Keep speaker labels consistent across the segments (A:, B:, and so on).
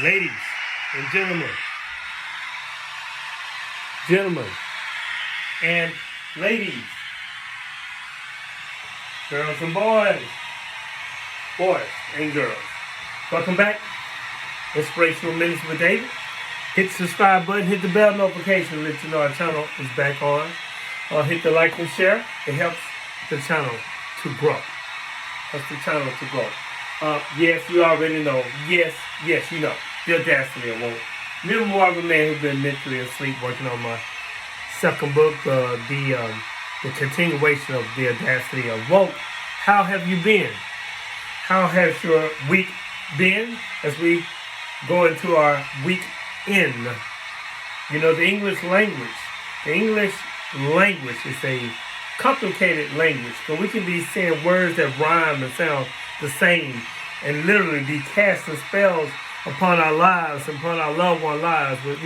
A: ladies and gentlemen and ladies, girls and boys and girls. Welcome back. Inspirational Minutes with David. Hit the subscribe button, hit the bell notification to let you know our channel is back on. Hit the like and share. It helps the channel to grow. Yes, you already know. Yes, you know. The audacity of woke. Little more of a man who's been mentally asleep working on my second book, the continuation of the audacity of woke. How have you been? How has your week been as we go into our week end? You know, the English language is a complicated language, so we can be saying words that rhyme and sound the same and literally be casting spells upon our lives, upon our loved ones' lives with,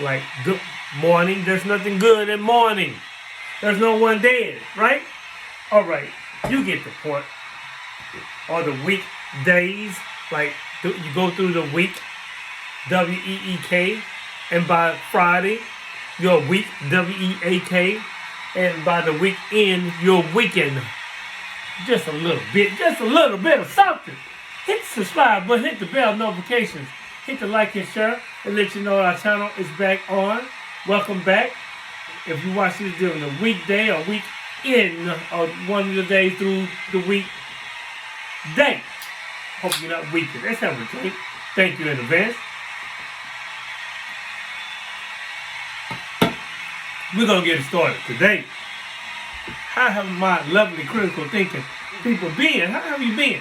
A: like good morning. There's nothing good in morning. There's no one dead, right? All right, you get the point. Or the weekdays, like you go through the week, W-E-E-K, and by Friday, your week, W-E-A-K, and by the weekend, your weekend. Just a little bit of something. Hit the subscribe button, hit the bell notifications, hit the like and share, and let you know our channel is back on. Welcome back. If you watch this during the weekday or weekend, or one of the days through the weekday, hope you're not weekend. That's how we think. Thank you in advance. We're going to get started today. How have my lovely critical thinking people been? How have you been?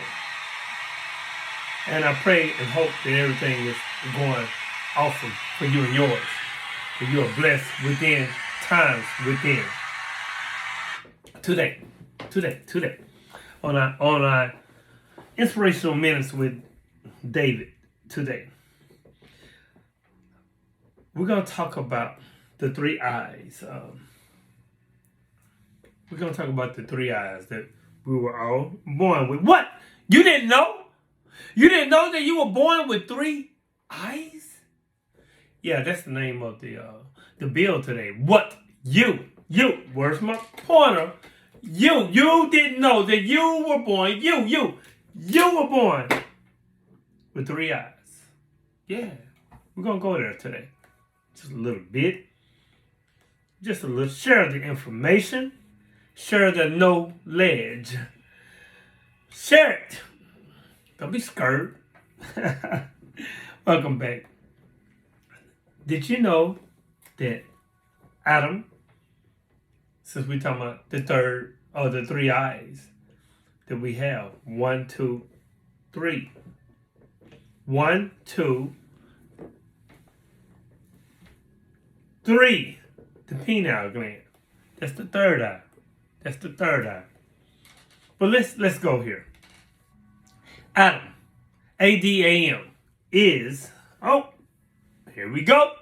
A: And I pray and hope that everything is going awesome for you and yours. That you are blessed within times within. Today. On our Inspirational Minutes with David today. We're going to talk about the three eyes. We're going to talk about the three eyes that we were all born with. What? You didn't know? You didn't know that you were born with three eyes? Yeah, that's the name of the bill today. What? You. Where's my pointer? You didn't know that you were born. You were born with three eyes. Yeah, we're going to go there today. Just a little bit. Just a little. Share the information. Share the knowledge. Share it. Don't be scared. Welcome back. Did you know that Adam, since we're talking about the third or the three eyes that we have, 1, 2, 3. 1, 2, 3. The pineal gland. That's the third eye. But let's go here. Adam, A-D-A-M, is, here we go.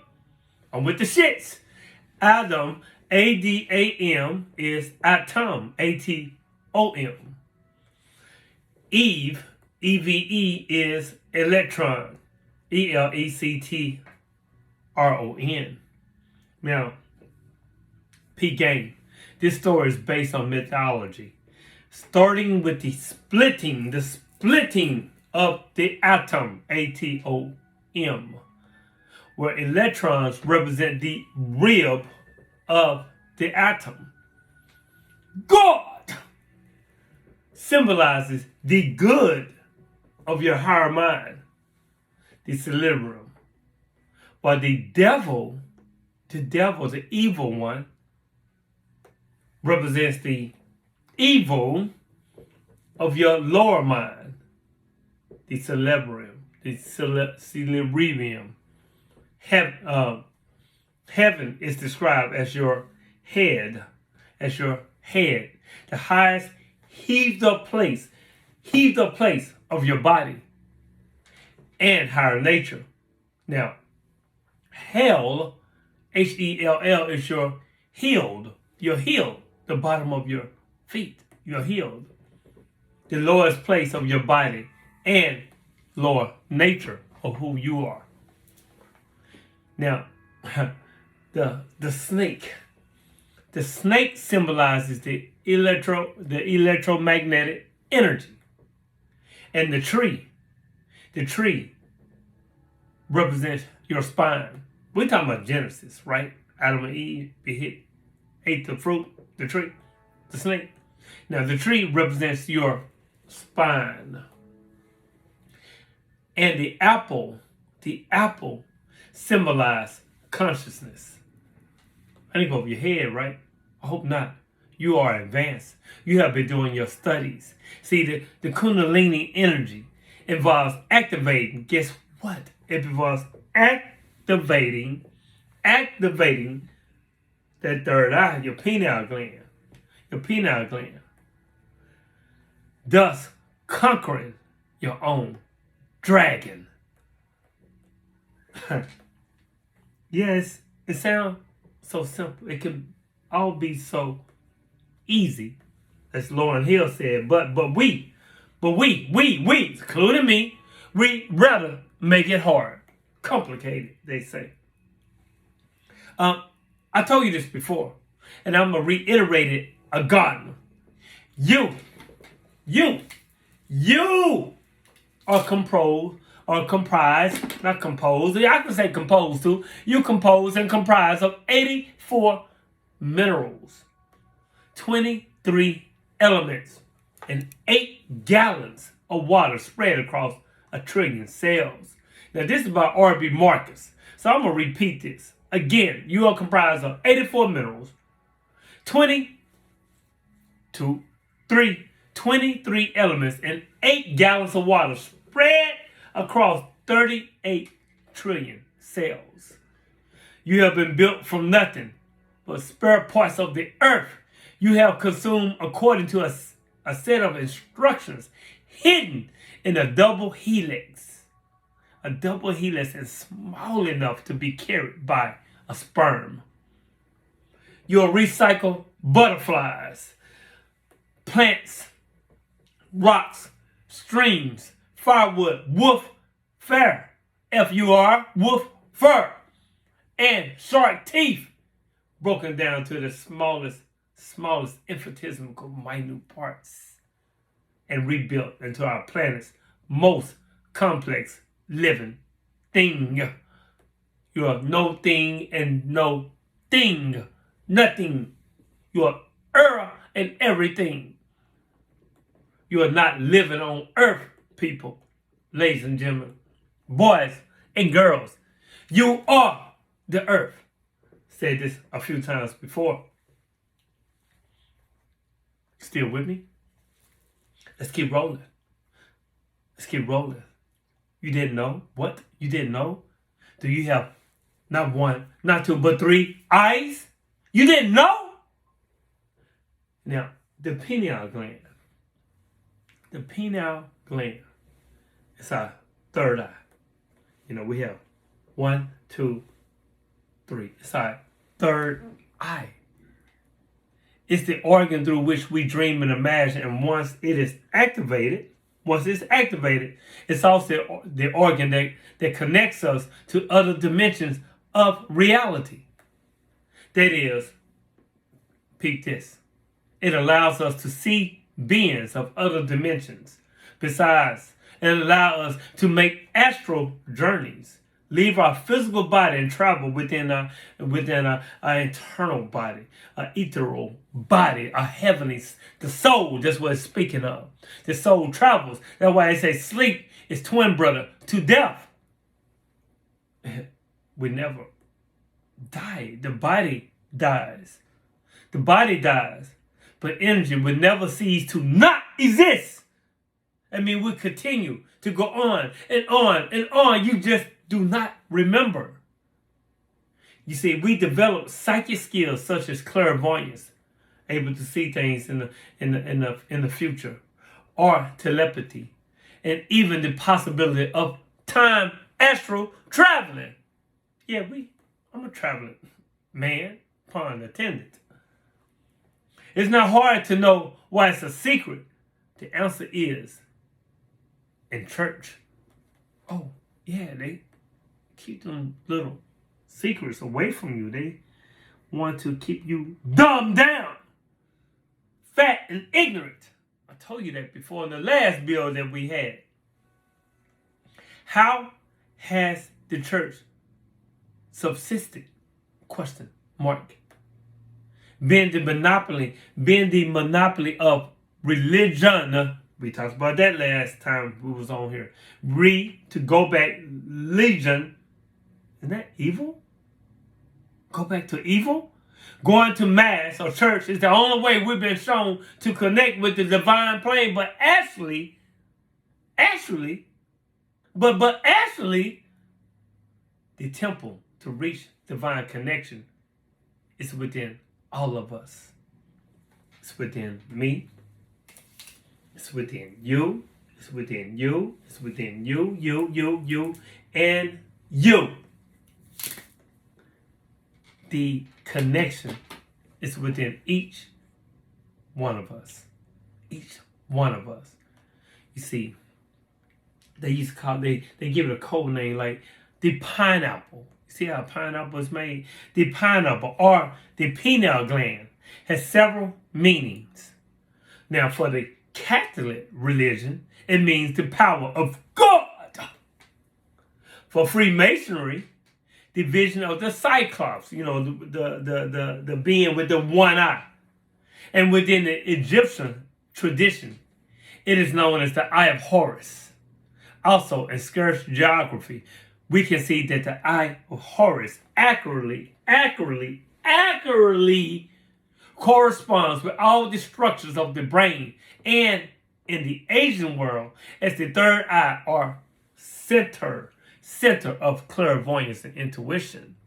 A: I'm with the shits. Adam, A-D-A-M, is atom, A-T-O-M. Eve, E-V-E, is electron, E-L-E-C-T-R-O-N. Now, P-Game. This story is based on mythology, starting with the splitting of the atom, A-T-O-M, where electrons represent the rib of the atom. God symbolizes the good of your higher mind, the cerebrum, while the devil, the evil one, represents the evil of your lower mind, the cerebrum, cerebrium. Heaven is described as your head, the highest heaved up place of your body and higher nature. Now, hell, H-E-L-L, is your heel, the bottom of your feet, your heel, the lowest place of your body and lower nature of who you are. Now, the snake. The snake symbolizes the electromagnetic energy. And the tree represents your spine. We're talking about Genesis, right? Adam and Eve ate the fruit, the tree, the snake. Now the tree represents your spine. And the apple symbolizes consciousness. I didn't go over your head, right? I hope not. You are advanced. You have been doing your studies. See, the Kundalini energy involves activating. Guess what? It involves activating that third eye, your pineal gland. Your pineal gland. Thus, conquering your own dragon. Yes, it sounds so simple. It can all be so easy, as Lauryn Hill said, but we, including me, we rather make it hard, complicated, they say. I told you this before, and I'm gonna reiterate it again. You are comprised, not composed. I can say composed too. You compose and comprise of 84 minerals, 23 elements, and 8 gallons of water spread across 1 trillion cells. Now this is by R.B. Marcus. So I'm going to repeat this. Again, you are comprised of 84 minerals, 23 elements, and 8 gallons of water spread across 38 trillion cells. You have been built from nothing but spare parts of the earth. You have consumed according to a set of instructions hidden in a double helix. A double helix is small enough to be carried by a sperm. You'll recycle butterflies, plants, rocks, streams, firewood, wolf fur, F-U-R, wolf fur, and shark teeth, broken down to the smallest infinitesimal minute parts, and rebuilt into our planet's most complex living thing. You are no thing and no thing. Nothing. You are and everything. You are not living on earth, people. Ladies and gentlemen, boys and girls, you are the earth. Said this a few times before. Still with me? Let's keep rolling. Let's keep rolling. You didn't know? What? You didn't know? Do you have not 1, not 2, but 3 eyes? You didn't know? Now, the pineal gland. The pineal gland is our third eye. You know, we have 1, 2, 3. It's our third eye. It's the organ through which we dream and imagine, and once it's activated, it's also the organ that connects us to other dimensions of reality. That is, peep this, it allows us to see beings of other dimensions. Besides, it allows us to make astral journeys, leave our physical body and travel within our internal body, our ethereal body, our heavenly, the soul. That's what it's speaking of. The soul travels. That's why they say sleep is twin brother to death. We never die. The body dies. The body dies. But energy will never cease to not exist. I mean, we continue to go on and on and on. You just do not remember. You see, we develop psychic skills such as clairvoyance, able to see things in the future, or telepathy, and even the possibility of time astral traveling. Yeah, I'm a traveling man, pun intended. It's not hard to know why it's a secret. The answer is in church. Oh, Yeah, they keep them little secrets away from you. They want to keep you dumbed down, fat and ignorant. I told you that before in the last bill that we had. How has the church subsisted? Question mark. Being the monopoly of religion. We talked about that last time we was on here. To go back, legion. Isn't that evil? Go back to evil? Going to mass or church is the only way we've been shown to connect with the divine plane. But actually, the temple to reach divine connection is within all of us. It's within me. It's within you. It's within you. It's within you, and you. The connection is within each one of us. Each one of us. You see, they used to call, they give it a code name like the pineapple. You see how a pineapple is made? The pineapple or the pineal gland has several meanings. Now, for the Catholic religion, it means the power of God. For Freemasonry, the vision of the Cyclops, the being with the one eye. And within the Egyptian tradition, it is known as the Eye of Horus. Also, in scarce geography, we can see that the Eye of Horus accurately corresponds with all the structures of the brain, and in the Asian world as the third eye or center of clairvoyance and intuition.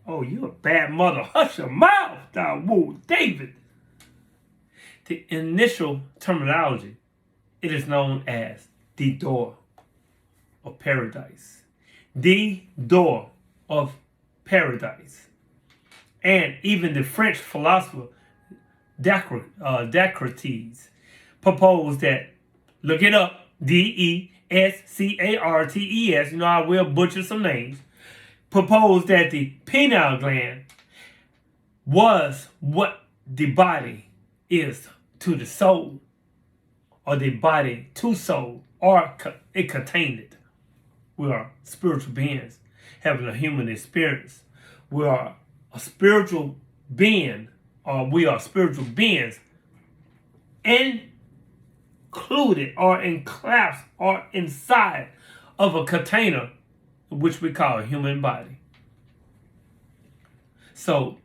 A: Oh, you a bad mother. Hush your mouth, thou woo David. The initial terminology, it is known as the door of paradise. The door of paradise. And even the French philosopher Descartes proposed that, look it up, Descartes, I will butcher some names, proposed that the pineal gland was what the body is to the soul, or the body to soul, or it contained it. We are spiritual beings having a human experience. We are a spiritual being, or we are spiritual beings included or enclasped or inside of a container which we call a human body. So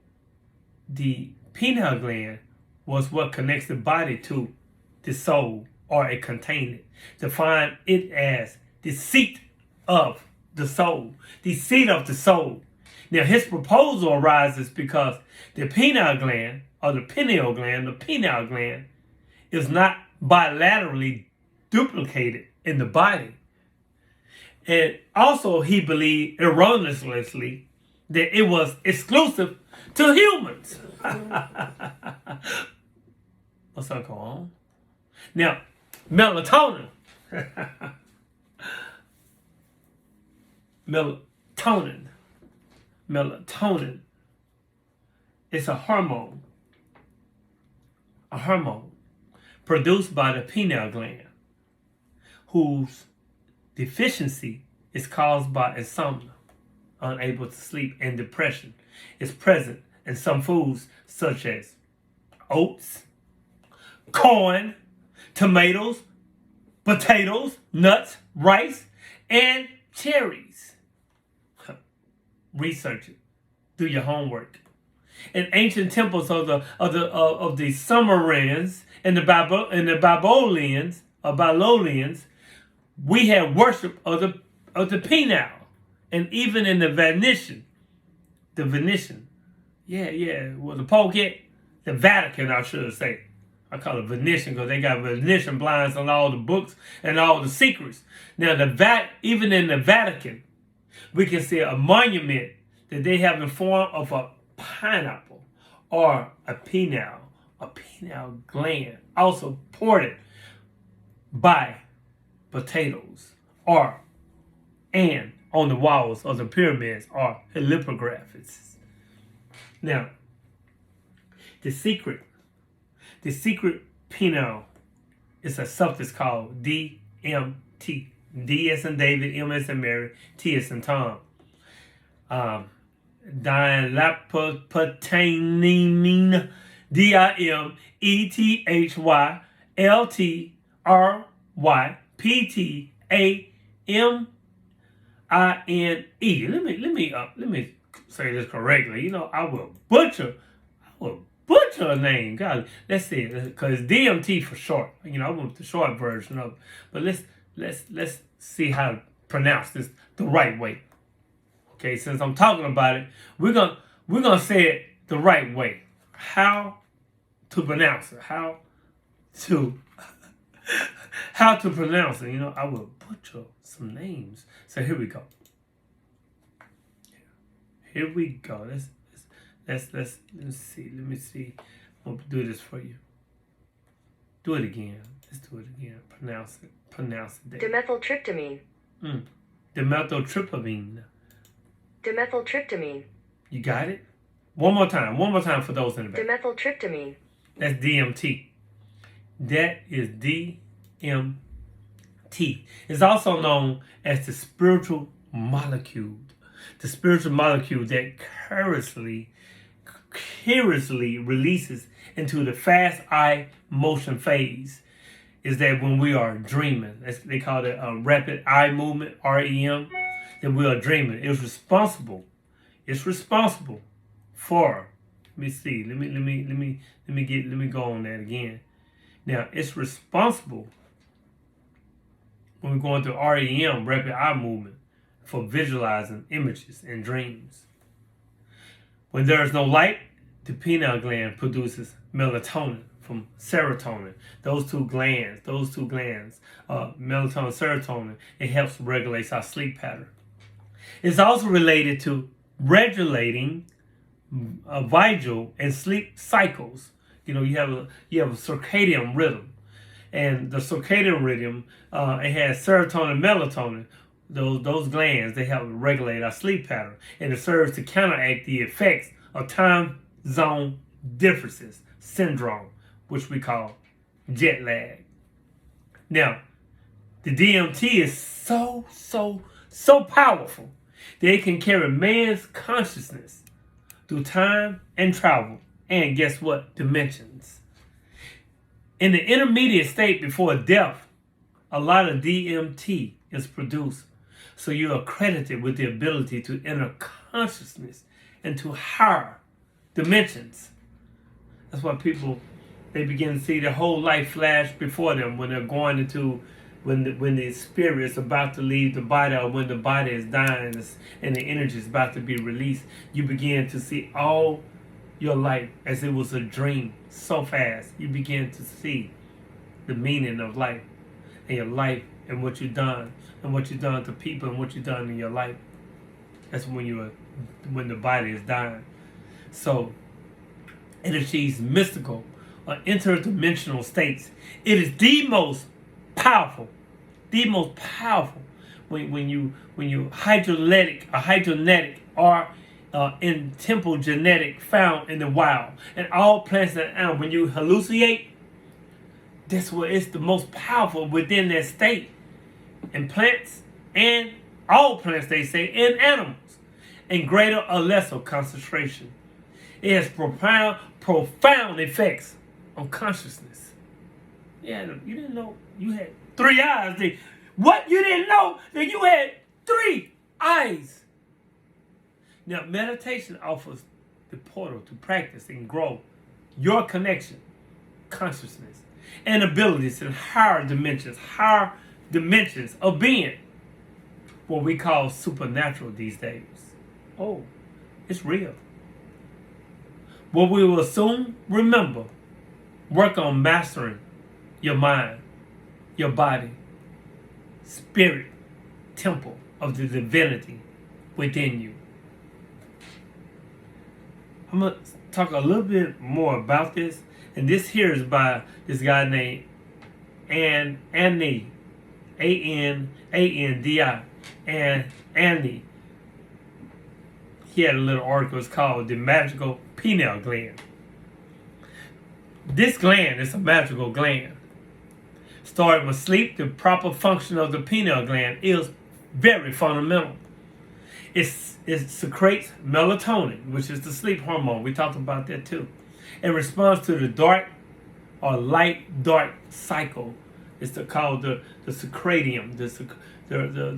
A: the pineal gland was what connects the body to the soul, or it contained it. Define it as the seat of the soul. The seat of the soul. Now his proposal arises because the pineal gland, or the pineal gland is not bilaterally duplicated in the body. And also he believed erroneously that it was exclusive to humans. What's up, going on? Now, melatonin. Melatonin is a hormone produced by the pineal gland, whose deficiency is caused by insomnia, unable to sleep, and depression. Is present in some foods such as oats, corn, tomatoes, potatoes, nuts, rice, and cherries. Research it. Do your homework. In ancient temples of the Sumerians and the Babylonians, we had worship of the pineal, and even in the Venetian. Well, the Pope the Vatican, I should say. I call it Venetian because they got Venetian blinds on all the books and all the secrets. Now, even in the Vatican, we can see a monument that they have in form of a pineapple or a pineal gland, also supported by potatoes or and on the walls of the pyramids are hieroglyphs. Now, the secret penile is a substance called DMT. D as in David, M as in Mary, T as in Tom. Dimethyltryptamine, DIMETHYPTAMINE. Let me say this correctly. You know, I will butcher a name. God, let's see, because DMT for short. You know, I went with the short version of it. But let's see how to pronounce this the right way. Okay, since I'm talking about it, we're gonna say it the right way. How to pronounce it? How to pronounce it? You know, I will butcher some names. So here we go. Here we go. Let's see. Let me see. I'm gonna do this for you. Do it again. Let's do it again. Pronounce it.
B: Dimethyltryptamine.
A: Dimethyltryptamine.
B: Dimethyltryptamine.
A: You got it? One more time. One more time for those in the back.
B: Dimethyltryptamine.
A: That's DMT. That is DMT. It's also known as the spiritual molecule. The spiritual molecule that curiously releases into the fast eye motion phase is that when we are dreaming. They call it rapid eye movement, REM. That we are dreaming. It's responsible for. Let me see. Let me go on that again. Now it's responsible when we're going through REM, rapid eye movement, for visualizing images and dreams. When there is no light, the pineal gland produces melatonin from serotonin. Those two glands, melatonin, serotonin, it helps regulate our sleep pattern. It's also related to regulating vital and sleep cycles. You know, you have a circadian rhythm, and the circadian rhythm it has serotonin, melatonin. Those glands, they help regulate our sleep pattern, and it serves to counteract the effects of time zone differences syndrome, which we call jet lag. Now, the DMT is so powerful that it can carry man's consciousness through time and travel, and guess what? Dimensions. In the intermediate state before death, a lot of DMT is produced. So you're accredited with the ability to enter consciousness into higher dimensions. That's why people, they begin to see their whole life flash before them when they're going into, when the spirit is about to leave the body, or when the body is dying and the energy is about to be released. You begin to see all your life as it was a dream so fast. You begin to see the meaning of life and your life and what you've done and what you've done to people and what you've done in your life. That's when the body is dying. So it achieves mystical or interdimensional states. It is the most powerful when you hydrogenetic or in temple genetic found in the wild. And all plants and animals, when you hallucinate, that's where it's the most powerful within that state. In plants and all plants, they say, and animals, in greater or lesser concentration. It has profound effects on consciousness. Yeah, you didn't know you had 3 eyes. What? You didn't know that you had 3 eyes. Now, meditation offers the portal to practice and grow your connection, consciousness, and abilities in higher dimensions of being, what we call supernatural these days. Oh, it's real. What we will soon remember, work on mastering your mind, your body, spirit, temple of the divinity within you. I'm going to talk a little bit more about this. And this here is by this guy named Annie Andi, and Andy. He had a little article. It's called "The Magical Pineal Gland." This gland is a magical gland. Starting with sleep, the proper function of the pineal gland is very fundamental. It secretes melatonin, which is the sleep hormone. We talked about that too. In response to the dark or light-dark cycle, it's called the circadian, the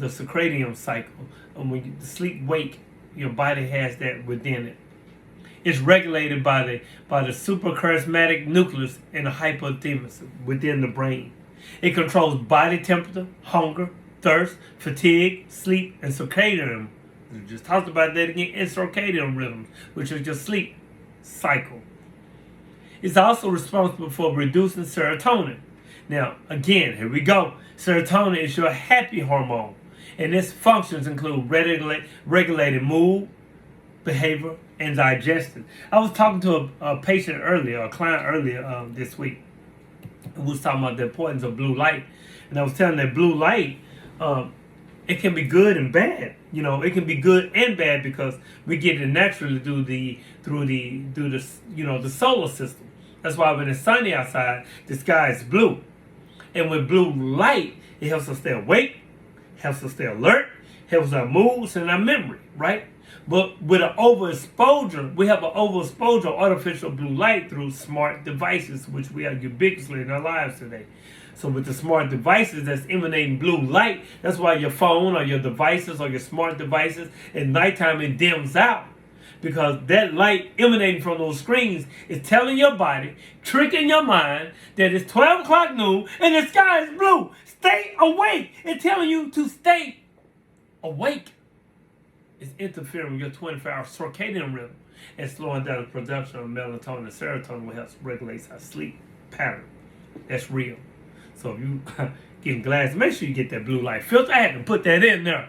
A: circadian cycle. And when you sleep-wake, your body has that within it. It's regulated by the suprachiasmatic nucleus and the hypothalamus within the brain. It controls body temperature, hunger, thirst, fatigue, sleep, and circadian. We just talked about that again. And circadian rhythms, which is your sleep cycle. It's also responsible for reducing serotonin. Now, again, here we go. Serotonin is your happy hormone, and its functions include regulating mood, behavior, and digestion. I was talking to a patient earlier, a client earlier this week, who was talking about the importance of blue light, and I was telling that blue light, it can be good and bad. You know, it can be good and bad because we get it naturally through the the solar system. That's why when it's sunny outside, the sky is blue, and with blue light, it helps us stay awake, helps us stay alert, helps our moods and our memory, right? But with an overexposure, we have an overexposure of artificial blue light through smart devices, which we have ubiquitously in our lives today. So with the smart devices that's emanating blue light, that's why your phone or your devices or your smart devices, at nighttime it dims out. Because that light emanating from those screens is telling your body, tricking your mind, that it's 12 o'clock noon and the sky is blue. Stay awake. It's telling you to stay awake. It's interfering with your 24-hour circadian rhythm and slowing down the production of melatonin and serotonin, which helps regulate our sleep pattern. That's real. So if you getting glasses, make sure you get that blue light filter. I had to put that in there.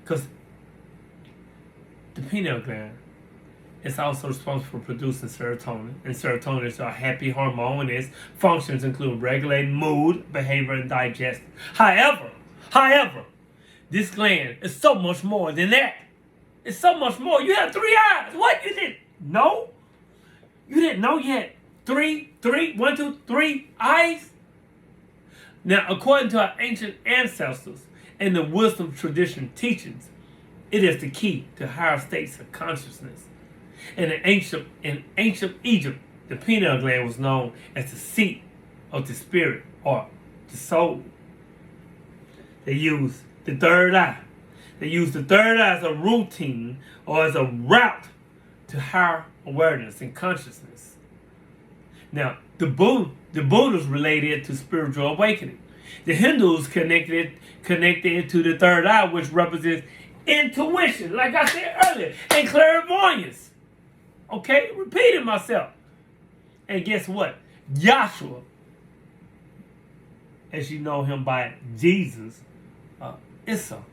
A: Because the pineal gland is also responsible for producing serotonin. And serotonin is our happy hormone, and its functions include regulating mood, behavior, and digestion. However, this gland is so much more than that. It's so much more. You have 3 eyes. What? You didn't know? You didn't know you had three eyes? Now, according to our ancient ancestors and the wisdom tradition teachings, it is the key to higher states of consciousness. In ancient Egypt, the pineal gland was known as the seat of the spirit or the soul. They used the third eye. They used the third eye as a routine or as a route to higher awareness and consciousness. Now, the Buddhists related it to spiritual awakening. The Hindus connected it to the third eye, which represents intuition, like I said earlier, and clairvoyance. Okay, repeating myself. And guess what? Yahshua, as you know him by Jesus, Issa,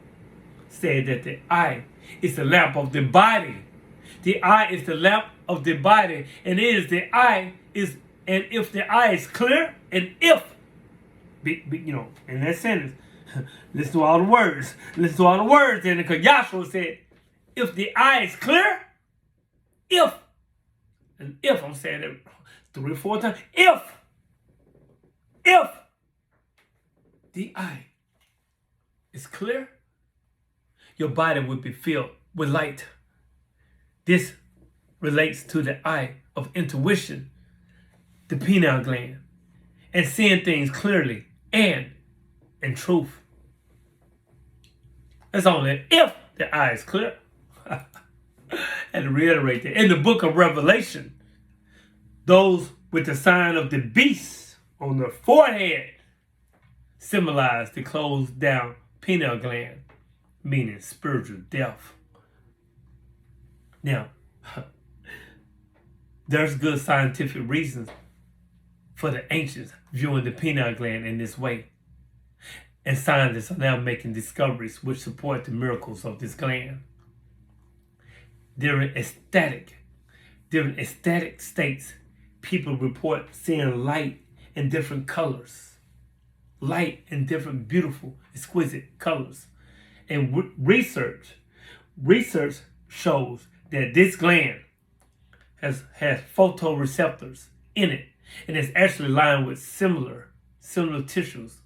A: said that the eye is the lamp of the body. The eye is the lamp of the body, and and if the eye is clear, and if, in that sentence, listen to all the words. Listen to all the words in it, because Yahshua said, if the eye is clear, if I'm saying it 3 or 4 times, if the eye is clear, your body will be filled with light. This relates to the eye of intuition, the pineal gland, and seeing things clearly and in truth. That's only if the eye is clear. And to reiterate that, in the book of Revelation, those with the sign of the beast on their forehead symbolize the closed down pineal gland, meaning spiritual death. Now, there's good scientific reasons for the ancients viewing the pineal gland in this way. And scientists are now making discoveries which support the miracles of this gland. During ecstatic states, people report seeing light in different colors. light in different beautiful, exquisite colors. And research shows that this gland has photoreceptors in it, and it's actually lined with similar tissues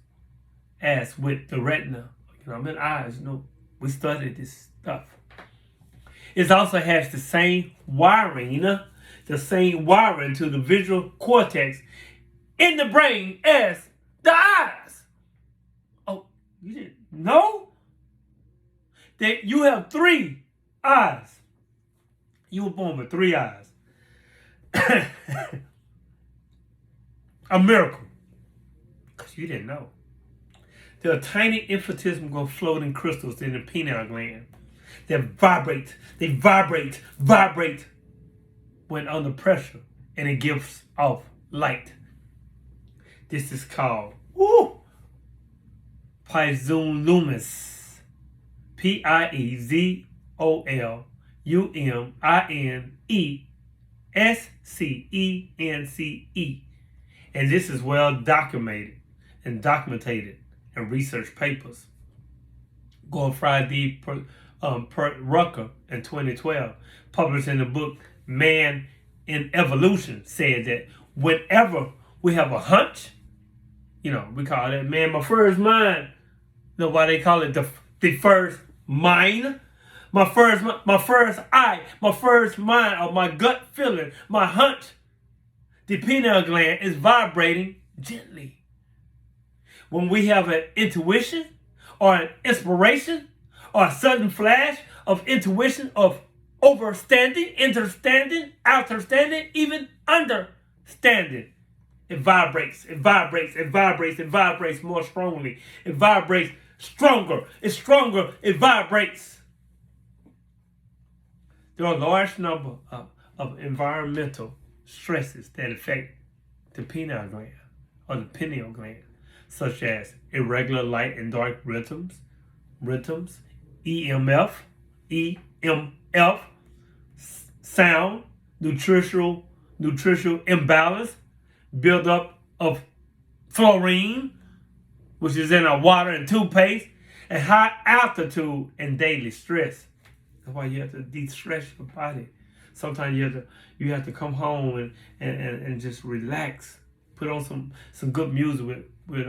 A: as with the retina. I'm in eyes, we studied this stuff. It also has the same wiring, the same wiring to the visual cortex in the brain as the eyes. Oh, you didn't know that you have 3 eyes? You were born with 3 eyes. A miracle. Because you didn't know. There are tiny infinitesimal floating crystals in the pineal gland that vibrate when under pressure, and it gives off light. This is called piezoluminous. piezoluminescence. And this is well documented in research papers. Goldfried Rucker in 2012, published in the book Man in Evolution, said that whenever we have a hunch, we call that my first mind. Why they call it the first mind? My first eye, my first mind, or my gut feeling, my hunch. The pineal gland is vibrating gently. When we have an intuition or an inspiration or a sudden flash of intuition, of understanding, even understanding, it vibrates more strongly. It vibrates stronger. It's stronger. It vibrates. There are a large number of environmental stresses that affect the pineal gland or the pineal gland, such as irregular light and dark rhythms, EMF, sound, nutritional imbalance, buildup of fluorine, which is in our water and toothpaste, and high altitude and daily stress. That's why you have to de-stress your body. Sometimes you have to come home and just relax. Put on some good music with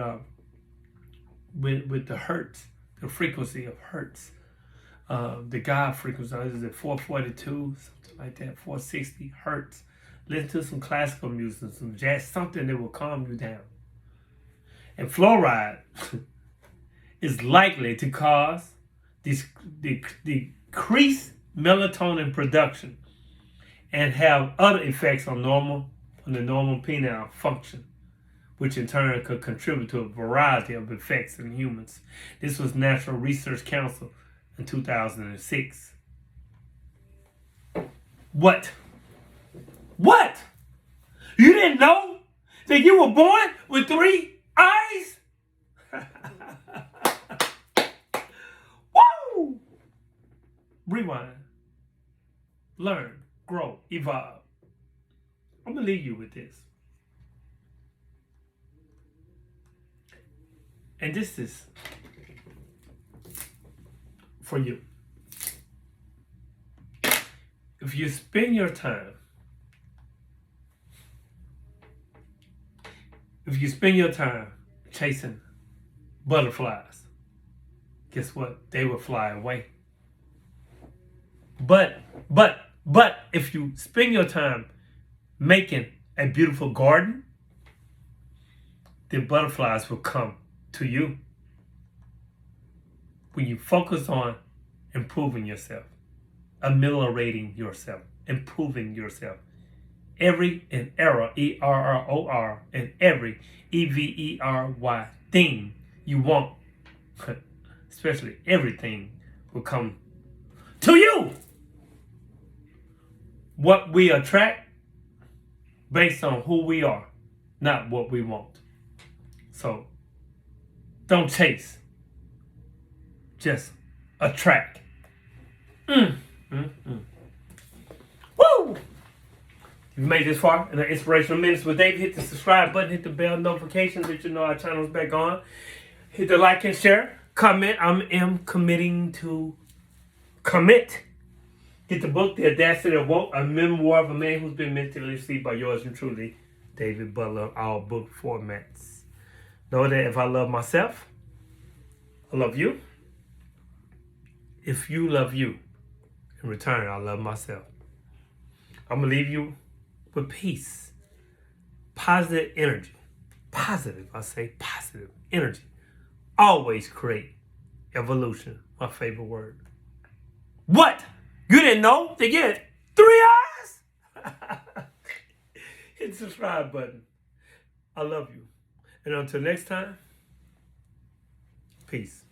A: the hertz, the frequency of hertz. The God frequency is at 442, something like that, 460 hertz. Listen to some classical music, some jazz, something that will calm you down. And fluoride is likely to cause decreased melatonin production and have other effects on the normal pineal function, which in turn could contribute to a variety of effects in humans. This was National Research Council in 2006. What? You didn't know that you were born with 3 eyes? Woo! Rewind. Learn. Grow. Evolve. I'm going to leave you with this. And this is for you. If you spend your time chasing butterflies, guess what? They will fly away. But if you spend your time making a beautiful garden, the butterflies will come to you. When you focus on improving yourself, ameliorating yourself, improving yourself, every and error, ERROR, and every EVERY thing you want, especially everything, will come to you. What we attract based on who we are, not what we want. So don't chase, just attract. Woo! If you made this far in the Inspirational Minutes with David, hit the subscribe button, hit the bell notifications that you know our channel's back on. Hit the like and share. Comment. I am committing to commit. Get the book, The Audacity of Woke, a memoir of a man who's been mentally asleep by yours and truly, David Butler, all book formats. Know that if I love myself, I love you. If you love you, in return, I love myself. I'm going to leave you with peace, positive energy. Positive, I say positive energy. Always create evolution, my favorite word. What? You didn't know? They get 3 eyes? Hit the subscribe button. I love you. And until next time, peace.